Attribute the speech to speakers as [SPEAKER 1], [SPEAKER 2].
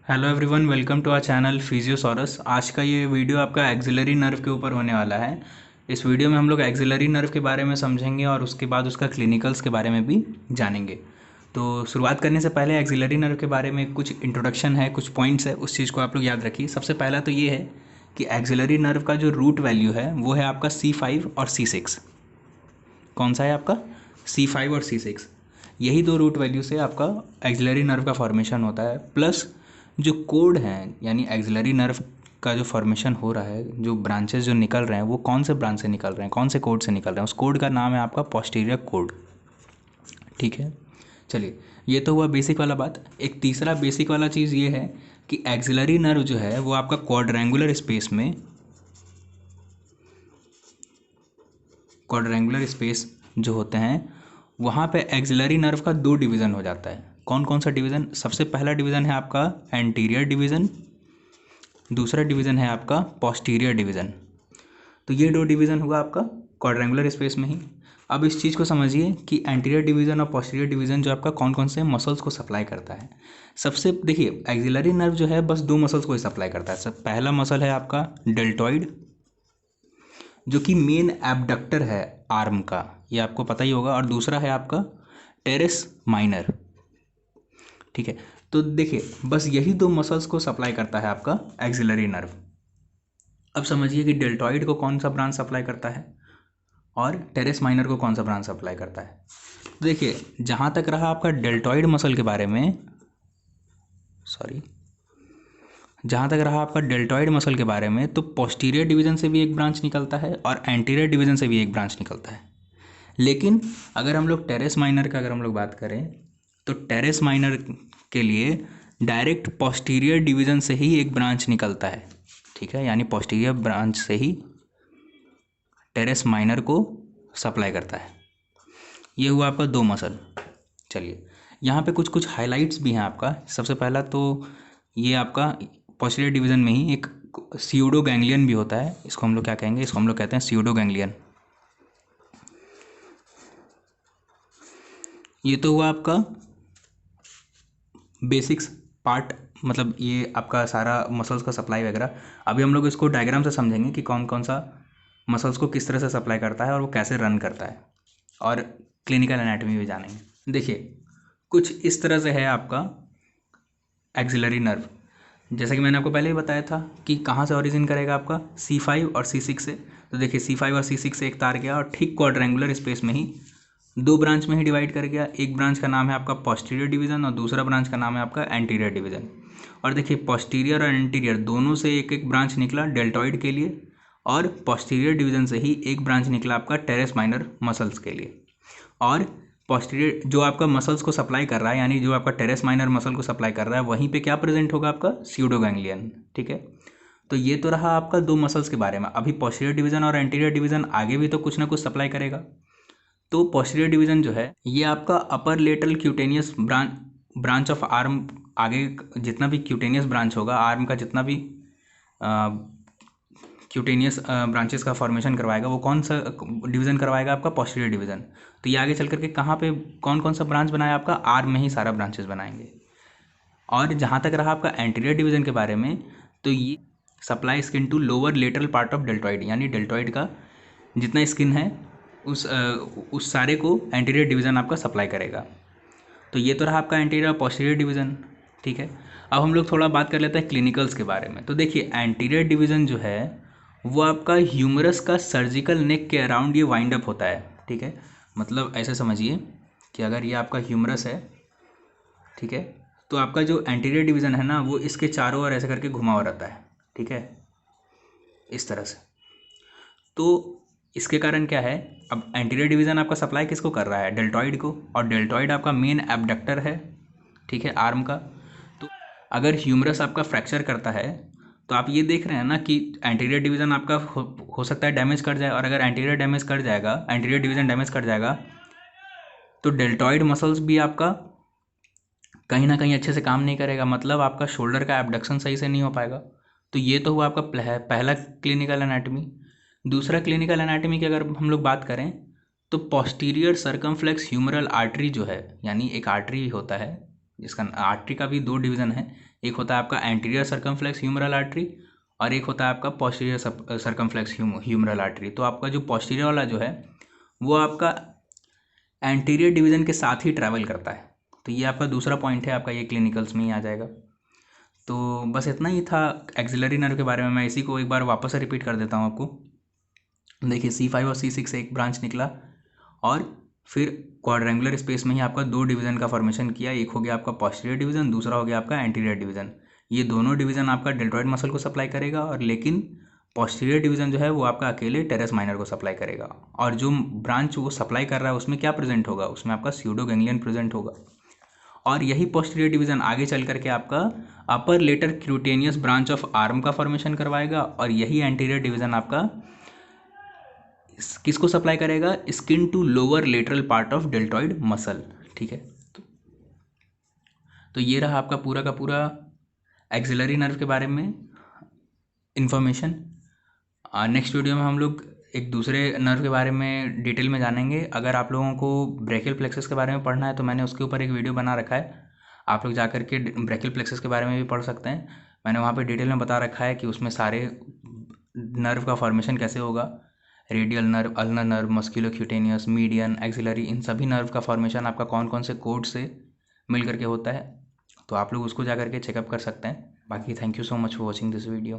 [SPEAKER 1] Hello everyone, welcome to our channel Physiosaurus. आज का ये वीडियो आपका एक्सिलरी नर्व के ऊपर होने वाला है। इस वीडियो में हम लोग एक्सिलरी नर्व के बारे में समझेंगे और उसके बाद उसका क्लिनिकल्स के बारे में भी जानेंगे। तो शुरुआत करने से पहले एक्सिलरी नर्व के बारे में कुछ इंट्रोडक्शन है, कुछ पॉइंट्स है, उस चीज़ को आप लोग याद रखिए। सबसे पहला तो ये है कि एक्सिलरी नर्व का जो रूट वैल्यू है वो है आपका C5 और C6। कौन सा है आपका? C5 और C6। यही दो रूट वैल्यू से आपका एक्सिलरी नर्व का फॉर्मेशन होता है। प्लस जो कोड हैं, यानी एक्सिलरी नर्व का जो फॉर्मेशन हो रहा है, जो ब्रांचेस जो निकल रहे हैं वो कौन से ब्रांच से निकल रहे हैं, कौन से कोड से निकल रहे हैं, उस कोड का नाम है आपका पोस्टीरियर कोड। ठीक है, चलिए, ये तो हुआ बेसिक वाला बात। एक तीसरा बेसिक वाला चीज़ ये है कि एक्सिलरी नर्व जो है वो आपका क्वाड्रेंगुलर स्पेस जो होते हैं वहाँ पे एक्सिलरी नर्व का दो डिवीज़न हो जाता है। कौन कौन सा डिवीज़न? सबसे पहला डिवीज़न है आपका एंटीरियर डिवीज़न, दूसरा डिवीज़न है आपका पोस्टीरियर डिवीज़न। तो ये दो डिवीज़न हुआ आपका क्वाड्रेंगुलर स्पेस में ही। अब इस चीज़ को समझिए कि एंटीरियर डिवीज़न और पोस्टीरियर डिवीज़न जो आपका कौन कौन से मसल्स को सप्लाई करता है। सबसे देखिए, एक्सिलरी नर्व जो है बस दो मसल्स को ही सप्लाई करता है। सब पहला मसल है आपका डेल्टॉइड, जो कि मेन एबडक्टर है आर्म का, ये आपको पता ही होगा, और दूसरा है आपका टेरेस माइनर। ठीक है, तो देखिए बस यही दो मसल्स को सप्लाई करता है आपका एक्सिलरी नर्व। अब समझिए कि डेल्टॉइड को कौन सा ब्रांच सप्लाई करता है और टेरेस माइनर को कौन सा ब्रांच सप्लाई करता है। तो देखिए, जहाँ तक रहा आपका डेल्टॉइड मसल के बारे में, सॉरी, जहाँ तक रहा आपका डेल्टॉइड मसल के बारे में, तो पोस्टीरियर डिवीज़न से भी एक ब्रांच निकलता है और एंटीरियर डिवीज़न से भी एक ब्रांच निकलता है। लेकिन अगर हम लोग टेरेस माइनर का अगर हम लोग बात करें तो टेरेस माइनर के लिए डायरेक्ट पोस्टीरियर डिवीज़न से ही एक ब्रांच निकलता है। ठीक है, यानी पोस्टीरियर ब्रांच से ही टेरेस माइनर को सप्लाई करता है। ये हुआ आपका दो मसल। चलिए, यहाँ पे कुछ कुछ हाइलाइट्स भी हैं आपका। सबसे पहला तो ये आपका पोस्टीरियर डिवीज़न में ही एक स्यूडो गैंग्लियन भी होता है। इसको हम लोग क्या कहेंगे? इसको हम लोग कहते हैं स्यूडो गैंग्लियन। ये तो हुआ आपका बेसिक्स पार्ट, मतलब ये आपका सारा मसल्स का सप्लाई वगैरह। अभी हम लोग इसको डायग्राम से समझेंगे कि कौन कौन सा मसल्स को किस तरह से सप्लाई करता है और वो कैसे रन करता है, और क्लिनिकल एनाटॉमी भी जानेंगे। देखिए, कुछ इस तरह से है आपका एक्सिलरी नर्व। जैसा कि मैंने आपको पहले ही बताया था कि कहाँ से ओरिजिन करेगा आपका C5 और C6 से। तो देखिए, C5 और C6 से एक तार गया और ठीक क्वाड्रेंगुलर स्पेस में ही दो ब्रांच में ही डिवाइड कर गया। एक ब्रांच का नाम है आपका पोस्टीरियर डिवीज़न और दूसरा ब्रांच का नाम है आपका एंटीरियर डिवीज़न। और देखिए, पोस्टीरियर और एंटीरियर दोनों से एक एक ब्रांच निकला डेल्टॉइड के लिए, और पोस्टीरियर डिवीज़न से ही एक ब्रांच निकला आपका टेरेस माइनर मसल्स के लिए। और पोस्टीरियर जो आपका मसल्स को सप्लाई कर रहा है, यानी जो आपका टेरेस माइनर मसल को सप्लाई कर रहा है, वहीं पे क्या प्रेजेंट होगा? आपका स्यूडो गैंग्लियन। ठीक है, तो ये तो रहा आपका दो मसल्स के बारे में। अभी पोस्टीरियर डिवीज़न और एंटीरियर डिवीज़न आगे भी तो कुछ ना कुछ सप्लाई करेगा। तो पोस्टीरियर डिवीज़न जो है ये आपका upper lateral cutaneous branch of arm, आगे जितना भी क्यूटेनियस ब्रांच होगा आर्म का, जितना भी क्यूटेनियस ब्रांचेस का फॉर्मेशन करवाएगा, वो कौन सा डिवीज़न करवाएगा? आपका पोस्टीरियर डिवीज़न। तो ये आगे चल करके कहाँ पे कौन कौन सा ब्रांच बनाया? आपका आर्म में ही सारा ब्रांचेस बनाएंगे। और जहाँ तक रहा आपका एंटीरियर डिवीज़न के बारे में, तो ये supply skin to lower lateral part of deltoid, यानी डेल्टॉइड का जितना स्किन है उस सारे को एंटीरियर डिवीज़न आपका सप्लाई करेगा। तो ये तो रहा आपका एंटीरियर पोस्टीरियर डिवीज़न। ठीक है, अब हम लोग थोड़ा बात कर लेते हैं क्लिनिकल्स के बारे में। तो देखिए, एंटीरियर डिवीज़न जो है वो आपका ह्यूमरस का सर्जिकल नेक के अराउंड ये वाइंड अप होता है। ठीक है, मतलब ऐसे समझिए कि अगर ये आपका ह्यूमरस है, ठीक है, तो आपका जो एंटीरियर डिवीज़न है ना वो इसके चारों ओर ऐसे करके घुमा हुआ रहता है। ठीक है, इस तरह से। तो इसके कारण क्या है, अब एंटीरियर डिवीज़न आपका सप्लाई किसको कर रहा है? डेल्टॉइड को, और डेल्टॉइड आपका मेन एबडक्टर है, ठीक है, आर्म का। तो अगर ह्यूमरस आपका फ्रैक्चर करता है तो आप ये देख रहे हैं ना कि एंटीरियर डिवीज़न आपका हो सकता है डैमेज कर जाए, और अगर एंटीरियर डिवीज़न डैमेज कर जाएगा तो डेल्टॉइड मसल्स भी आपका कहीं ना कहीं अच्छे से काम नहीं करेगा, मतलब आपका शोल्डर का एबडक्शन सही से नहीं हो पाएगा। तो ये तो हुआ आपका पहला क्लिनिकल एनाटॉमी। दूसरा क्लिनिकल एनाटॉमी की अगर हम लोग बात करें तो पोस्टीरियर सर्कमफ्लेक्स ह्यूमरल आर्टरी जो है, यानी एक आर्टरी होता है जिसका आर्टरी का भी दो डिवीज़न है, एक होता है आपका एंटीरियर सर्कमफ्लेक्स ह्यूमरल आर्टरी और एक होता है आपका पोस्टीरियर सर्कमफ्लेक्स ह्यूमरल आर्टरी। तो आपका जो पोस्टीरियर वाला जो है वो आपका एंटीरियर डिवीज़न के साथ ही ट्रैवल करता है। तो ये आपका दूसरा पॉइंट है, आपका ये क्लिनिकल्स में ही आ जाएगा। तो बस इतना ही था एक्सिलरी नर्व के बारे में। मैं इसी को एक बार वापस से रिपीट कर देता हूँ आपको। देखिए C5 और C6 से एक ब्रांच निकला और फिर क्वाड्रेंगुलर स्पेस में ही आपका दो डिवीज़न का फॉर्मेशन किया। एक हो गया आपका पोस्टीरियर डिवीज़न, दूसरा हो गया आपका एंटीरियर डिवीज़न। ये दोनों डिवीज़न आपका डेल्टॉइड मसल को सप्लाई करेगा और लेकिन पोस्टीरियर डिवीज़न जो है वो आपका अकेले टेरेस माइनर को सप्लाई करेगा। और जो ब्रांच वो सप्लाई कर रहा है उसमें क्या प्रेजेंट होगा, उसमें आपका स्यूडो गैंग्लियन प्रेजेंट होगा। और यही पोस्टीरियर डिवीज़न आगे चल करके आपका upper lateral cutaneous branch of arm का फॉर्मेशन करवाएगा और यही एंटीरियर डिवीज़न आपका किसको सप्लाई करेगा, skin to lower lateral part of deltoid muscle. ठीक है, तो ये रहा आपका पूरा का पूरा एक्सिलरी नर्व के बारे में इंफॉर्मेशन। नेक्स्ट वीडियो में हम लोग एक दूसरे नर्व के बारे में डिटेल में जानेंगे। अगर आप लोगों को ब्रेकियल प्लेक्सस के बारे में पढ़ना है तो मैंने उसके ऊपर एक वीडियो बना रखा है, आप लोग जाकर के ब्रेकियल प्लेक्सस के बारे में भी पढ़ सकते हैं। मैंने वहाँ पे डिटेल में बता रखा है कि उसमें सारे नर्व का फॉर्मेशन कैसे होगा, radial nerve, ulnar nerve, musculocutaneous, median, axillary, इन सभी नर्व का फॉर्मेशन आपका कौन कौन से कोड से मिल करके होता है। तो आप लोग उसको जा करके चेकअप कर सकते हैं। बाकी thank you so much for watching this video.